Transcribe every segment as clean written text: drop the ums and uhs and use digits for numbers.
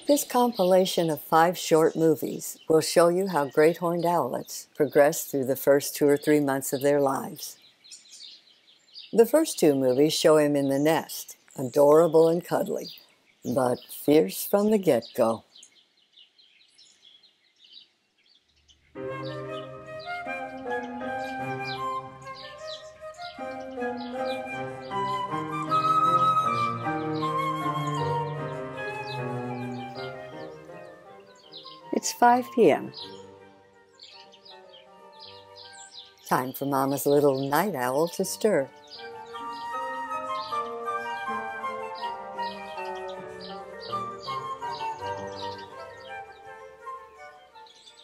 This compilation of 5 short movies will show you how great horned owlets progress through the first 2 or 3 months of their lives. The first 2 movies show him in the nest, adorable and cuddly, but fierce from the get-go. It's 5 p.m. Time for Mama's little night owl to stir.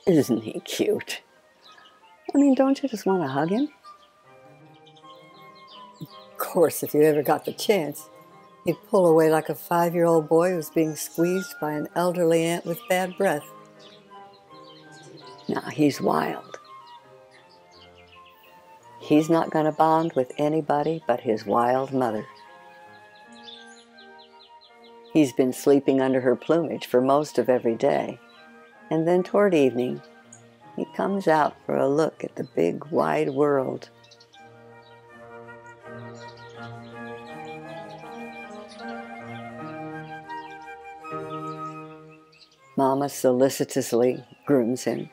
Isn't he cute? I mean, don't you just want to hug him? Of course, if you ever got the chance, he'd pull away like a 5-year-old boy who's being squeezed by an elderly aunt with bad breath. Now, he's wild. He's not going to bond with anybody but his wild mother. He's been sleeping under her plumage for most of every day, and then toward evening, he comes out for a look at the big, wide world. Mama solicitously grooms him.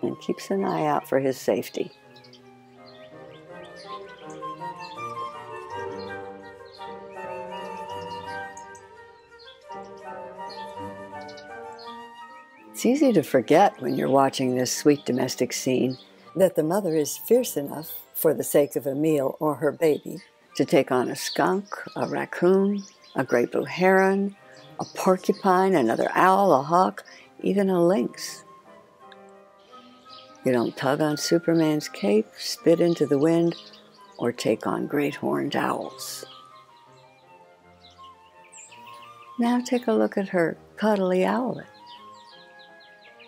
And keeps an eye out for his safety. It's easy to forget when you're watching this sweet domestic scene that the mother is fierce enough, for the sake of a meal or her baby, to take on a skunk, a raccoon, a great blue heron, a porcupine, another owl, a hawk, even a lynx. You don't tug on Superman's cape, spit into the wind, or take on great horned owls. Now take a look at her cuddly owlet,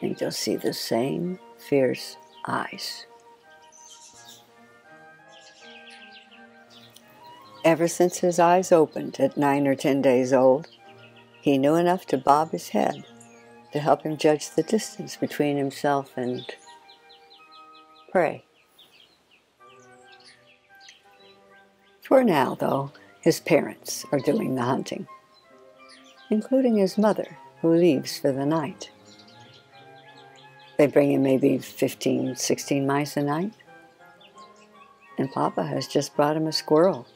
and you'll see the same fierce eyes. Ever since his eyes opened at 9 or 10 days old, he knew enough to bob his head to help him judge the distance between himself and prey. For now, though, his parents are doing the hunting, including his mother, who leaves for the night. They bring him maybe 15, 16 mice a night, and Papa has just brought him a squirrel.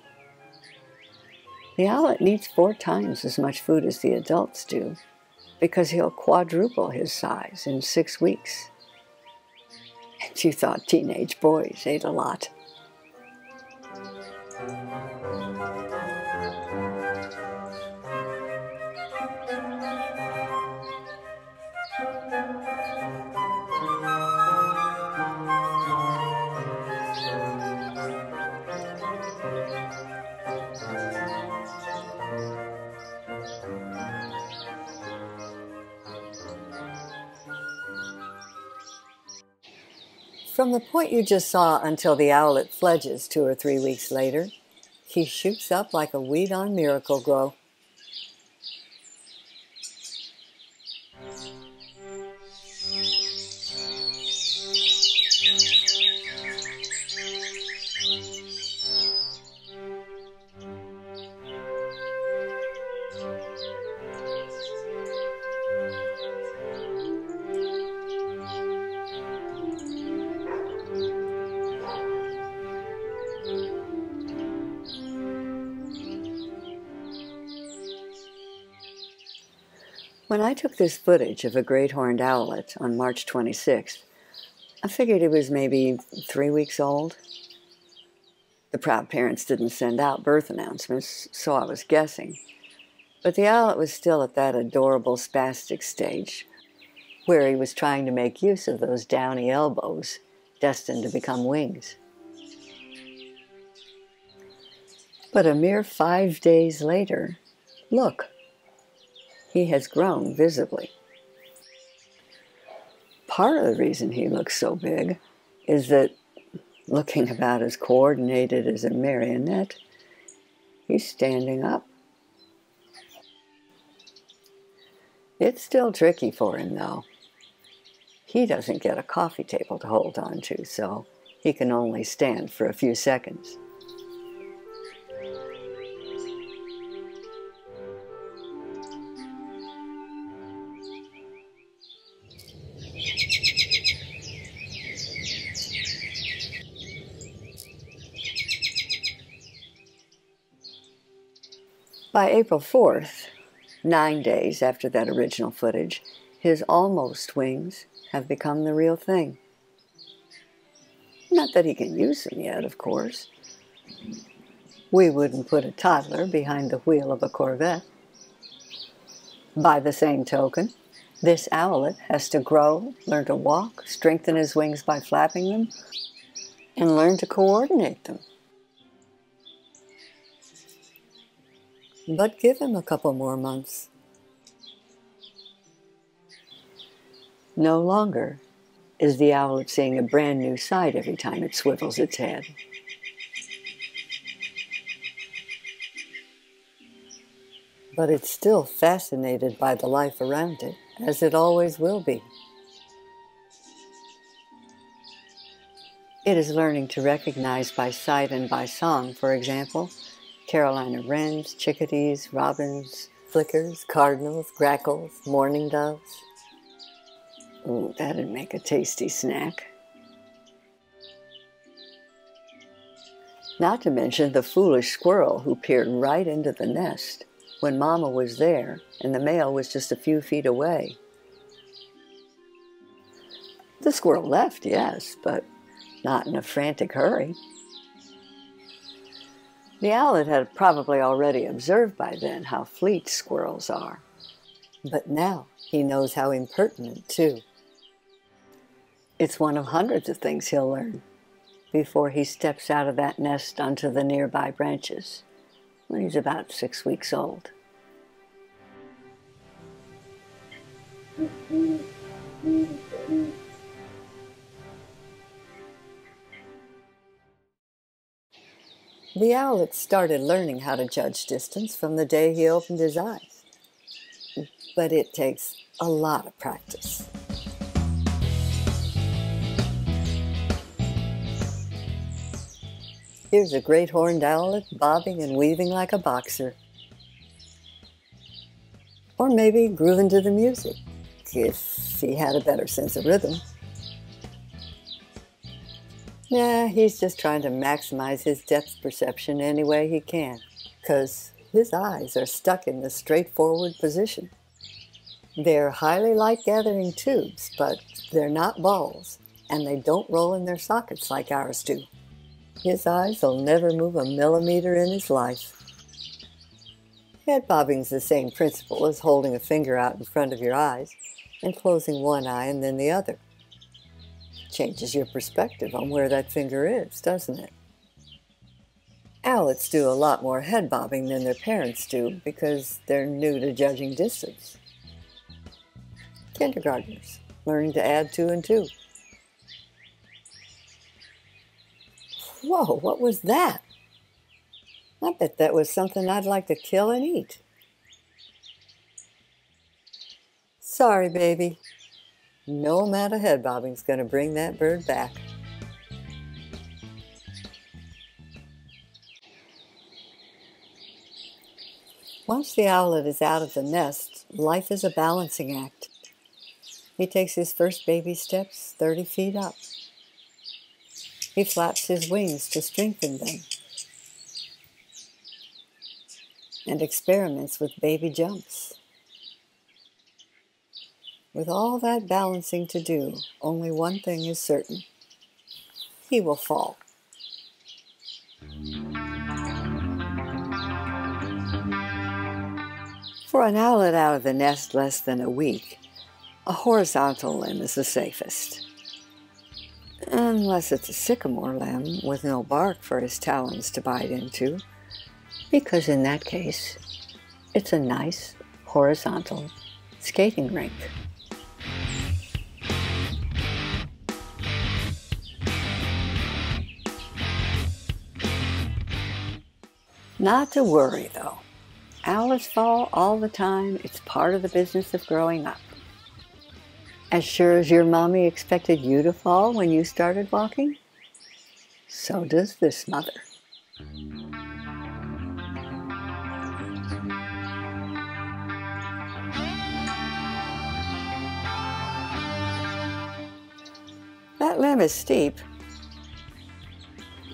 The owlet needs 4 times as much food as the adults do, because he'll quadruple his size in 6 weeks. And you thought teenage boys ate a lot. From the point you just saw until the owlet fledges 2 or 3 weeks later, he shoots up like a weed on Miracle-Gro. When I took this footage of a great horned owlet on March 26th, I figured it was maybe 3 weeks old. The proud parents didn't send out birth announcements, so I was guessing. But the owlet was still at that adorable spastic stage, where he was trying to make use of those downy elbows, destined to become wings. But a mere 5 days later, look, he has grown visibly. Part of the reason he looks so big is that, looking about as coordinated as a marionette, He's standing up. It's still tricky for him, though. He doesn't get a coffee table to hold on to, so he can only stand for a few seconds. By April 4th, 9 days after that original footage, his almost wings have become the real thing. Not that he can use them yet, of course. We wouldn't put a toddler behind the wheel of a Corvette. By the same token, this owlet has to grow, learn to walk, strengthen his wings by flapping them, and learn to coordinate them. But give him a couple more months. No longer is the owlet seeing a brand new side every time it swivels its head. But it's still fascinated by the life around it, as it always will be. It is learning to recognize by sight and by song, for example, Carolina wrens, chickadees, robins, flickers, cardinals, grackles, mourning doves. Ooh, that'd make a tasty snack. Not to mention the foolish squirrel who peered right into the nest when Mama was there and the male was just a few feet away. The squirrel left, yes, but not in a frantic hurry. The owlet had probably already observed by then how fleet squirrels are. But now he knows how impertinent, too. It's one of hundreds of things he'll learn before he steps out of that nest onto the nearby branches when he's about 6 weeks old. The owlet started learning how to judge distance from the day he opened his eyes. But it takes a lot of practice. Here's a great horned owlet bobbing and weaving like a boxer. Or maybe grooving to the music, if he had a better sense of rhythm. Nah, he's just trying to maximize his depth perception any way he can, 'cause his eyes are stuck in the straightforward position. They're highly light-gathering tubes, but they're not balls, and they don't roll in their sockets like ours do. His eyes will never move a millimeter in his life. Head bobbing's the same principle as holding a finger out in front of your eyes and closing one eye and then the other. Changes your perspective on where that finger is, doesn't it? Owlets do a lot more head bobbing than their parents do because they're new to judging distance. Kindergartners learning to add 2 and 2. Whoa, what was that? I bet that was something I'd like to kill and eat. Sorry, baby. No amount of head bobbing's going to bring that bird back. Once the owlet is out of the nest, life is a balancing act. He takes his first baby steps 30 feet up. He flaps his wings to strengthen them and experiments with baby jumps. With all that balancing to do, only one thing is certain. He will fall. For an owlet out of the nest less than a week, a horizontal limb is the safest. Unless it's a sycamore limb with no bark for his talons to bite into, because in that case, it's a nice horizontal skating rink. Not to worry, though. Owlets fall all the time. It's part of the business of growing up. As sure as your mommy expected you to fall when you started walking, so does this mother. That limb is steep,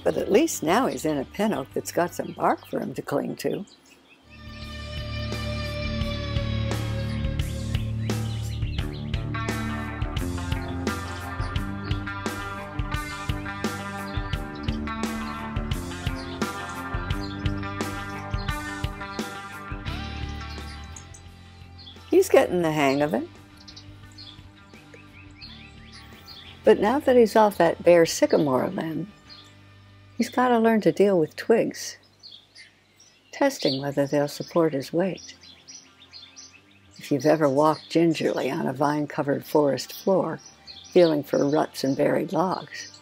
but at least now he's in a pin oak that's got some bark for him to cling to. He's getting the hang of it. But now that he's off that bare sycamore limb, he's got to learn to deal with twigs, testing whether they'll support his weight. If you've ever walked gingerly on a vine-covered forest floor, feeling for ruts and buried logs,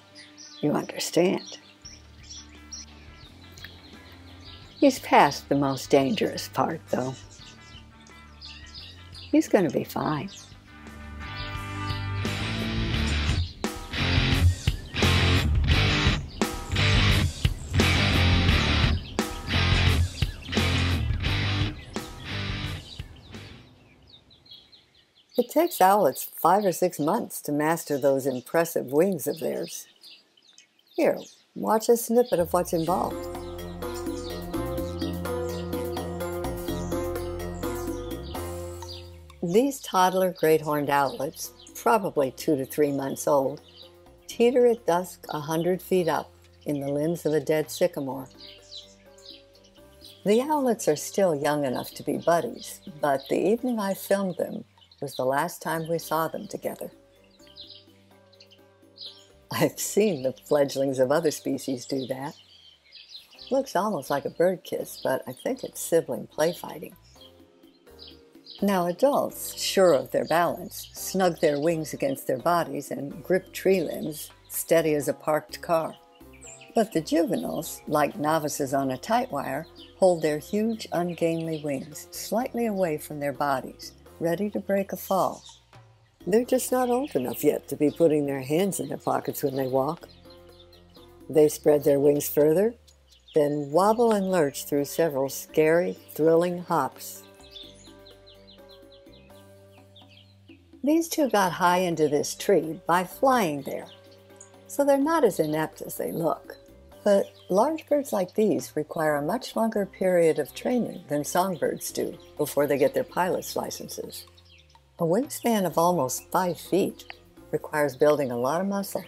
you understand. He's past the most dangerous part, though. He's going to be fine. It takes owlets 5 or 6 months to master those impressive wings of theirs. Here, watch a snippet of what's involved. These toddler great-horned owlets, probably 2 to 3 months old, teeter at dusk 100 feet up in the limbs of a dead sycamore. The owlets are still young enough to be buddies, but the evening I filmed them was the last time we saw them together. I've seen the fledglings of other species do that. Looks almost like a bird kiss, but I think it's sibling play fighting. Now adults, sure of their balance, snug their wings against their bodies and grip tree limbs, steady as a parked car. But the juveniles, like novices on a tight wire, hold their huge, ungainly wings slightly away from their bodies, ready to break a fall. They're just not old enough yet to be putting their hands in their pockets when they walk. They spread their wings further, then wobble and lurch through several scary, thrilling hops. These two got high into this tree by flying there, so they're not as inept as they look. But large birds like these require a much longer period of training than songbirds do before they get their pilot's licenses. A wingspan of almost 5 feet requires building a lot of muscle.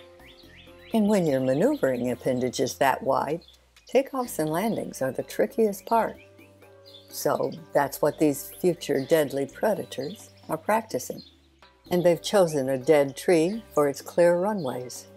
And when you're maneuvering appendages that wide, takeoffs and landings are the trickiest part. So that's what these future deadly predators are practicing. And they've chosen a dead tree for its clear runways.